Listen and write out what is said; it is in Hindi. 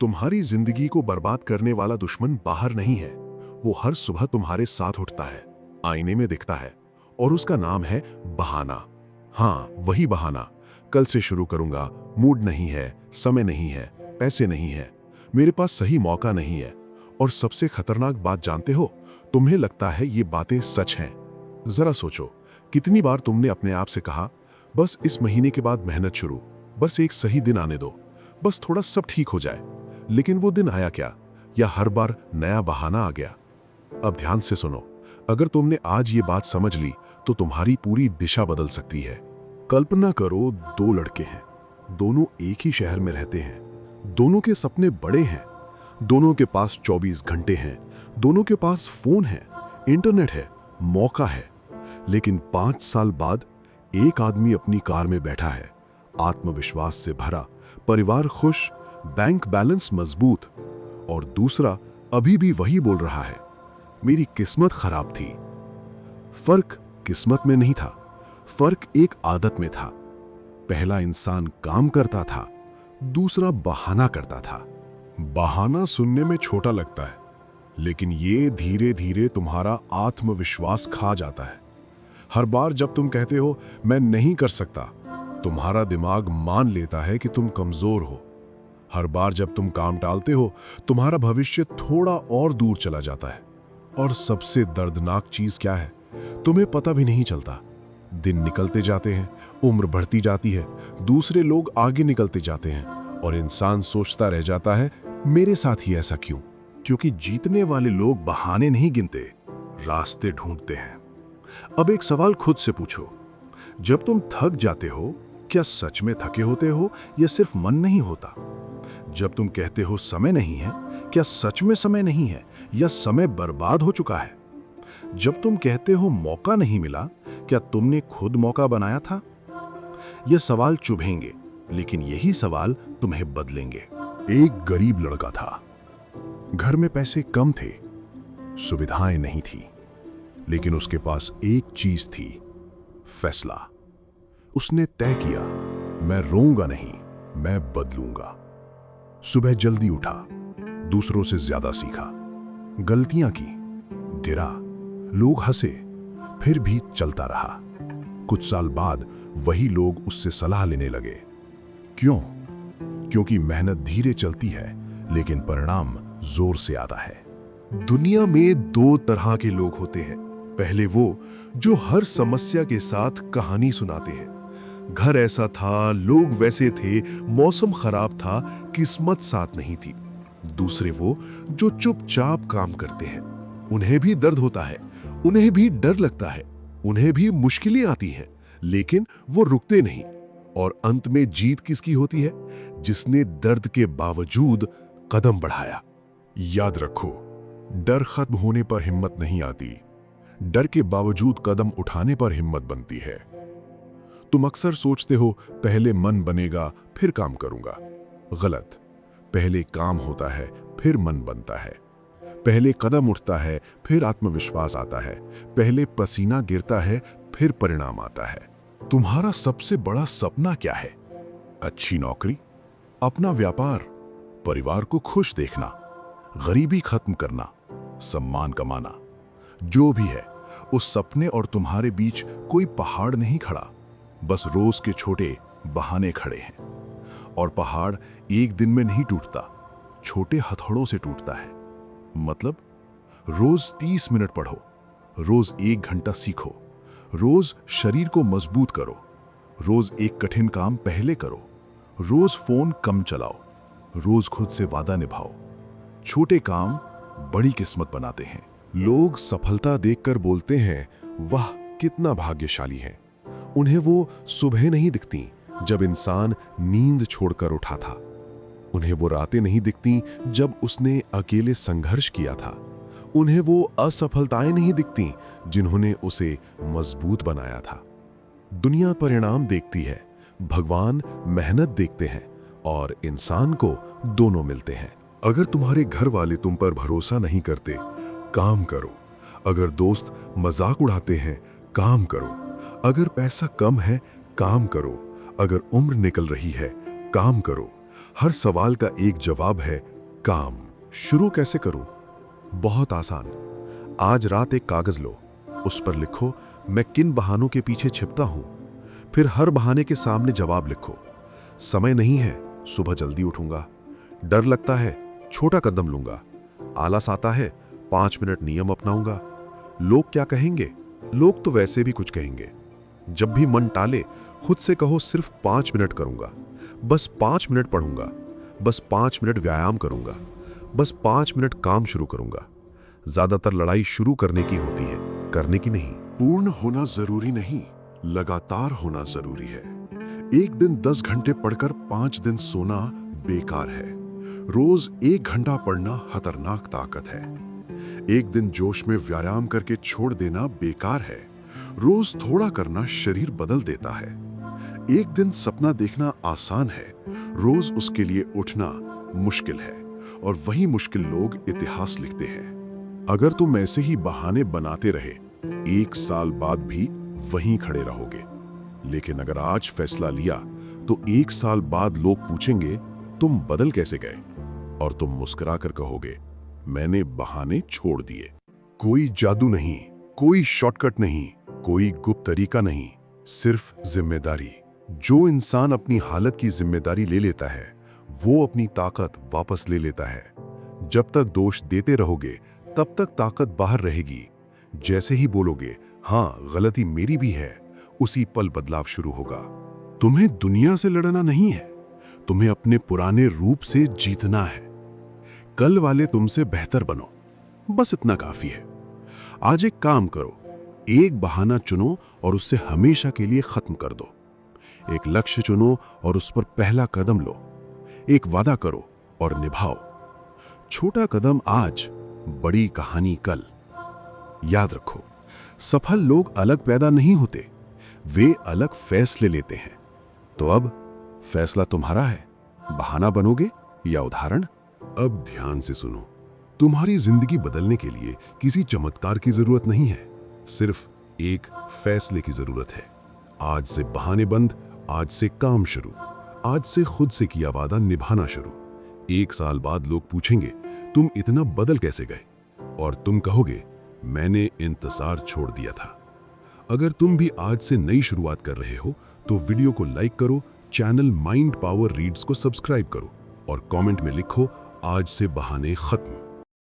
तुम्हारी जिंदगी को बर्बाद करने वाला दुश्मन बाहर नहीं है, वो हर सुबह तुम्हारे साथ उठता है, आईने में दिखता है, और उसका नाम है बहाना। हाँ, वही बहाना। कल से शुरू करूंगा, मूड नहीं है, समय नहीं है, पैसे नहीं है, मेरे पास सही मौका नहीं है। और सबसे खतरनाक बात जानते हो, तुम्हें लगता है ये बातें सच हैं। जरा सोचो, कितनी बार तुमने अपने आप से कहा, बस इस महीने के बाद मेहनत शुरू, बस एक सही दिन आने दो, बस थोड़ा सब ठीक हो जाए। लेकिन वो दिन आया क्या? या हर बार नया बहाना आ गया? अब ध्यान से सुनो, अगर तुमने आज ये बात समझ ली तो तुम्हारी पूरी दिशा बदल सकती है। कल्पना करो, दो लड़के हैं, दोनों एक ही शहर में रहते हैं, दोनों के सपने बड़े हैं, दोनों के पास 24 घंटे हैं, दोनों के पास फोन है, इंटरनेट है, मौका है। लेकिन 5 साल बाद एक आदमी अपनी कार में बैठा है, आत्मविश्वास से भरा, परिवार खुश, बैंक बैलेंस मजबूत, और दूसरा अभी भी वही बोल रहा है, मेरी किस्मत खराब थी। फर्क किस्मत में नहीं था, फर्क एक आदत में था। पहला इंसान काम करता था, दूसरा बहाना करता था। बहाना सुनने में छोटा लगता है, लेकिन ये धीरे धीरे तुम्हारा आत्मविश्वास खा जाता है। हर बार जब तुम कहते हो मैं नहीं कर सकता, तुम्हारा दिमाग मान लेता है कि तुम कमजोर हो। हर बार जब तुम काम टालते हो, तुम्हारा भविष्य थोड़ा और दूर चला जाता है। और सबसे दर्दनाक चीज क्या है, तुम्हें पता भी नहीं चलता। दिन निकलते जाते हैं, उम्र बढ़ती जाती है, दूसरे लोग आगे निकलते जाते हैं, और इंसान सोचता रह जाता है, मेरे साथ ही ऐसा क्यों? क्योंकि जीतने वाले लोग बहाने नहीं गिनते, रास्ते ढूंढते हैं। अब एक सवाल खुद से पूछो, जब तुम थक जाते हो, क्या सच में थके होते हो या सिर्फ मन नहीं होता? जब तुम कहते हो समय नहीं है, क्या सच में समय नहीं है या समय बर्बाद हो चुका है? जब तुम कहते हो मौका नहीं मिला, क्या तुमने खुद मौका बनाया था? ये सवाल चुभेंगे, लेकिन यही सवाल तुम्हें बदलेंगे। एक गरीब लड़का था, घर में पैसे कम थे, सुविधाएं नहीं थी, लेकिन उसके पास एक चीज थी, फैसला। उसने तय किया, मैं रोऊंगा नहीं, मैं बदलूंगा। सुबह जल्दी उठा, दूसरों से ज्यादा सीखा, गलतियां की, गिरा, लोग हंसे, फिर भी चलता रहा। कुछ साल बाद वही लोग उससे सलाह लेने लगे। क्यों? क्योंकि मेहनत धीरे चलती है, लेकिन परिणाम जोर से आता है। दुनिया में दो तरह के लोग होते हैं। पहले वो जो हर समस्या के साथ कहानी सुनाते हैं, घर ऐसा था, लोग वैसे थे, मौसम खराब था, किस्मत साथ नहीं थी। दूसरे वो जो चुपचाप काम करते हैं, उन्हें भी दर्द होता है, उन्हें भी डर लगता है, उन्हें भी मुश्किलें आती हैं, लेकिन वो रुकते नहीं। और अंत में जीत किसकी होती है? जिसने दर्द के बावजूद कदम बढ़ाया। याद रखो, डर खत्म होने पर हिम्मत नहीं आती, डर के बावजूद कदम उठाने पर हिम्मत बनती है। तुम अक्सर सोचते हो, पहले मन बनेगा फिर काम करूंगा। गलत। पहले काम होता है, फिर मन बनता है। पहले कदम उठता है, फिर आत्मविश्वास आता है। पहले पसीना गिरता है, फिर परिणाम आता है। तुम्हारा सबसे बड़ा सपना क्या है? अच्छी नौकरी, अपना व्यापार, परिवार को खुश देखना, गरीबी खत्म करना, सम्मान कमाना। जो भी है, उस सपने और तुम्हारे बीच कोई पहाड़ नहीं खड़ा, बस रोज के छोटे बहाने खड़े हैं। और पहाड़ एक दिन में नहीं टूटता, छोटे हथौड़ों से टूटता है। मतलब, रोज 30 मिनट पढ़ो, रोज 1 घंटा सीखो, रोज शरीर को मजबूत करो, रोज एक कठिन काम पहले करो, रोज फोन कम चलाओ, रोज खुद से वादा निभाओ। छोटे काम बड़ी किस्मत बनाते हैं। लोग सफलता देखकर बोलते हैं, वाह कितना भाग्यशाली है। उन्हें वो सुबह नहीं दिखती जब इंसान नींद छोड़कर उठा था। उन्हें वो रातें नहीं दिखती जब उसने अकेले संघर्ष किया था। उन्हें वो असफलताएं नहीं दिखती जिन्होंने उसे मजबूत बनाया था। दुनिया परिणाम देखती है, भगवान मेहनत देखते हैं, और इंसान को दोनों मिलते हैं। अगर तुम्हारे घर वाले तुम पर भरोसा नहीं करते, काम करो। अगर दोस्त मजाक उड़ाते हैं, काम करो। अगर पैसा कम है, काम करो। अगर उम्र निकल रही है, काम करो। हर सवाल का एक जवाब है काम। शुरू कैसे करूं? बहुत आसान। आज रात एक कागज लो, उस पर लिखो मैं किन बहानों के पीछे छिपता हूं। फिर हर बहाने के सामने जवाब लिखो। समय नहीं है, सुबह जल्दी उठूंगा। डर लगता है, छोटा कदम लूंगा। आलस आता है, 5 मिनट नियम अपनाऊंगा। लोग क्या कहेंगे? लोग तो वैसे भी कुछ कहेंगे। जब भी मन टाले, खुद से कहो सिर्फ 5 मिनट करूंगा, बस 5 मिनट पढ़ूंगा, बस 5 मिनट व्यायाम करूंगा, बस 5 मिनट काम शुरू करूंगा। ज्यादातर लड़ाई शुरू करने की होती है, करने की नहीं। पूर्ण होना जरूरी नहीं, लगातार होना जरूरी है। एक दिन 10 घंटे पढ़कर 5 दिन सोना बेकार है। रोज 1 घंटा पढ़ना खतरनाक ताकत है। एक दिन जोश में व्यायाम करके छोड़ देना बेकार है। रोज थोड़ा करना शरीर बदल देता है। एक दिन सपना देखना आसान है, रोज उसके लिए उठना मुश्किल है। और वही मुश्किल लोग इतिहास लिखते हैं। अगर तुम ऐसे ही बहाने बनाते रहे, 1 साल बाद भी वहीं खड़े रहोगे। लेकिन अगर आज फैसला लिया, तो 1 साल बाद लोग पूछेंगे तुम बदल कैसे गए? और तुम मुस्कुराकर कहोगे मैंने बहाने छोड़ दिए। कोई जादू नहीं, कोई शॉर्टकट नहीं, कोई गुप्त तरीका नहीं, सिर्फ जिम्मेदारी। जो इंसान अपनी हालत की जिम्मेदारी ले लेता है, वो अपनी ताकत वापस ले लेता है। जब तक दोष देते रहोगे, तब तक ताकत बाहर रहेगी। जैसे ही बोलोगे हाँ गलती मेरी भी है, उसी पल बदलाव शुरू होगा। तुम्हें दुनिया से लड़ना नहीं है, तुम्हें अपने पुराने रूप से जीतना है। कल वाले तुमसे बेहतर बनो, बस इतना काफी है। आज एक काम करो, एक बहाना चुनो और उससे हमेशा के लिए खत्म कर दो। एक लक्ष्य चुनो और उस पर पहला कदम लो। एक वादा करो और निभाओ। छोटा कदम आज, बड़ी कहानी कल। याद रखो, सफल लोग अलग पैदा नहीं होते, वे अलग फैसले लेते हैं। तो अब फैसला तुम्हारा है, बहाना बनोगे या उदाहरण? अब ध्यान से सुनो, तुम्हारी जिंदगी बदलने के लिए किसी चमत्कार की जरूरत नहीं है, सिर्फ एक फैसले की जरूरत है। आज से बहाने बंद, आज से काम शुरू, आज से खुद से किया वादा निभाना शुरू। 1 साल बाद लोग पूछेंगे तुम इतना बदल कैसे गए? और तुम कहोगे मैंने इंतजार छोड़ दिया था। अगर तुम भी आज से नई शुरुआत कर रहे हो, तो वीडियो को लाइक करो, चैनल माइंड पावर रीड्स को सब्सक्राइब करो और कमेंट में लिखो आज से बहाने खत्म।